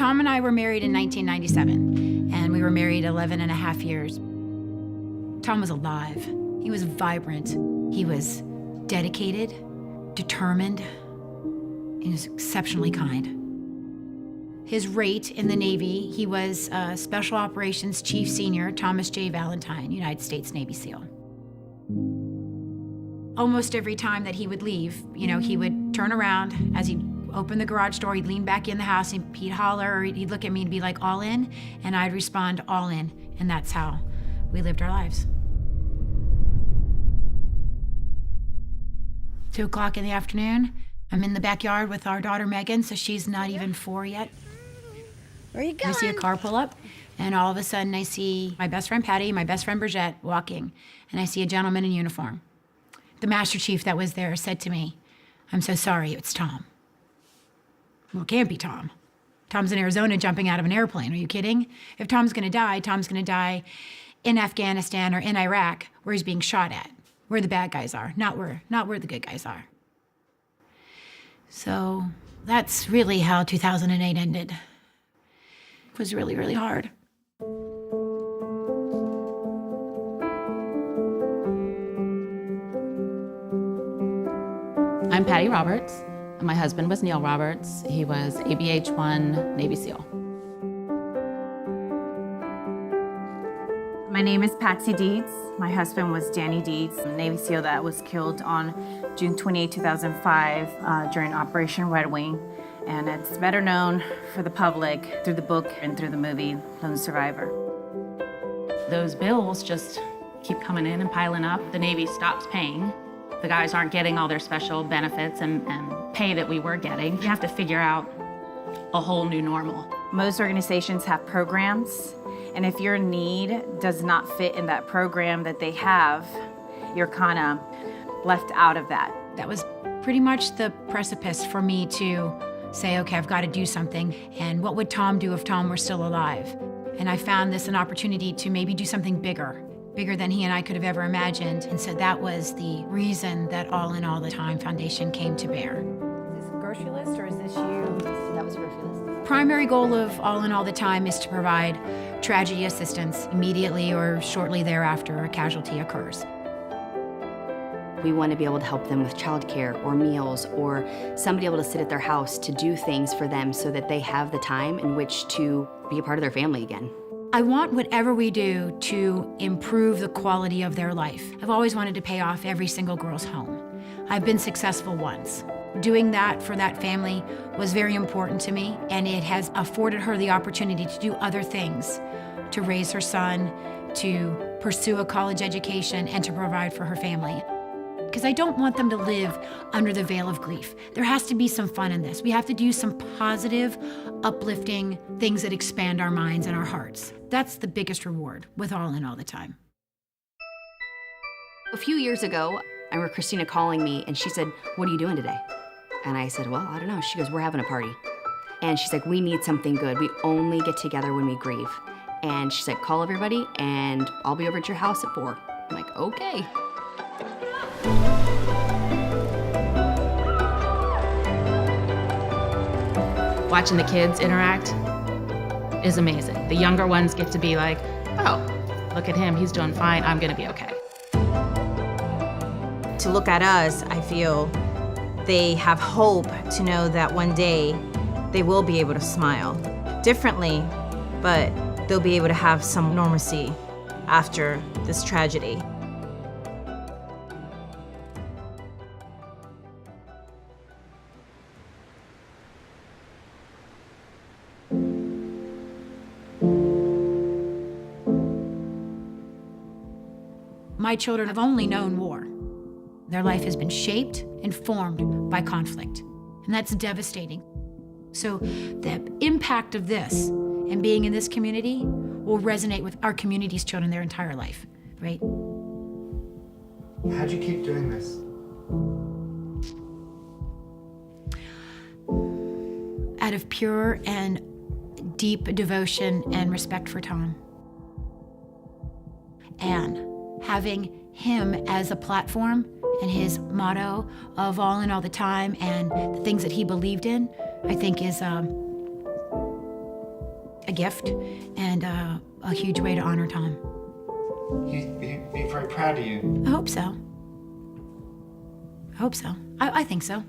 Tom and I were married in 1997, and we were married 11 and a half years. Tom was alive. He was vibrant. He was dedicated, determined. He was exceptionally kind. His rate in the Navy, he was Special Operations Chief Senior Thomas J. Valentine, United States Navy SEAL. Almost every time that he would leave, he would turn around as he'd open the garage door, he'd lean back in the house, and he'd holler, or he'd look at me and be like, all in, and I'd respond, all in, and that's how we lived our lives. 2 o'clock in the afternoon, I'm in the backyard with our daughter Megan, so she's not even 4 yet. Where are you going? I see a car pull up, and all of a sudden I see my best friend Patty, my best friend Bridget walking, and I see a gentleman in uniform. The Master Chief that was there said to me, I'm so sorry, it's Tom. Well, it can't be Tom. Tom's in Arizona jumping out of an airplane. Are you kidding? If Tom's gonna die in Afghanistan or in Iraq, where he's being shot at, where the bad guys are, not where the good guys are. So that's really how 2008 ended. It was really, really hard. I'm Patty Roberts. My husband was Neil Roberts. He was ABH-1 Navy SEAL. My name is Patsy Dietz. My husband was Danny Dietz, a Navy SEAL that was killed on June 28, 2005 during Operation Red Wing. And it's better known for the public through the book and through the movie, Lone Survivor. Those bills just keep coming in and piling up. The Navy stops paying. The guys aren't getting all their special benefits and pay that we were getting. You have to figure out a whole new normal. Most organizations have programs, and if your need does not fit in that program that they have, you're kind of left out of that. That was pretty much the precipice for me to say, okay, I've got to do something. And what would Tom do if Tom were still alive? And I found this an opportunity to maybe do something bigger than he and I could have ever imagined. And so that was the reason that All in All the Time Foundation came to bear. Is this a grocery list or is this you? That was a grocery list. Primary goal of All in All the Time is to provide tragedy assistance immediately or shortly thereafter a casualty occurs. We want to be able to help them with childcare or meals or somebody able to sit at their house to do things for them so that they have the time in which to be a part of their family again. I want whatever we do to improve the quality of their life. I've always wanted to pay off every single girl's home. I've been successful once. Doing that for that family was very important to me, and it has afforded her the opportunity to do other things, to raise her son, to pursue a college education, and to provide for her family. Because I don't want them to live under the veil of grief. There has to be some fun in this. We have to do some positive, uplifting things that expand our minds and our hearts. That's the biggest reward with All in All the Time. A few years ago, I remember Christina calling me and she said, "What are you doing today?" And I said, "Well, I don't know." She goes, "We're having a party." And she's like, "We need something good. We only get together when we grieve." And she's like, "Call everybody and I'll be over at your house at 4. I'm like, "Okay." Watching the kids interact is amazing. The younger ones get to be like, oh, look at him, he's doing fine, I'm gonna be okay. To look at us, I feel they have hope to know that one day they will be able to smile differently, but they'll be able to have some normalcy after this tragedy. My children have only known war. Their life has been shaped and formed by conflict, and that's devastating. So the impact of this and being in this community will resonate with our community's children their entire life, right? How'd you keep doing this? Out of pure and deep devotion and respect for Tom. And having him as a platform and his motto of all in all the time and the things that he believed in, I think is a gift and a huge way to honor Tom. He'd be very proud of you. I hope so. I hope so. I think so.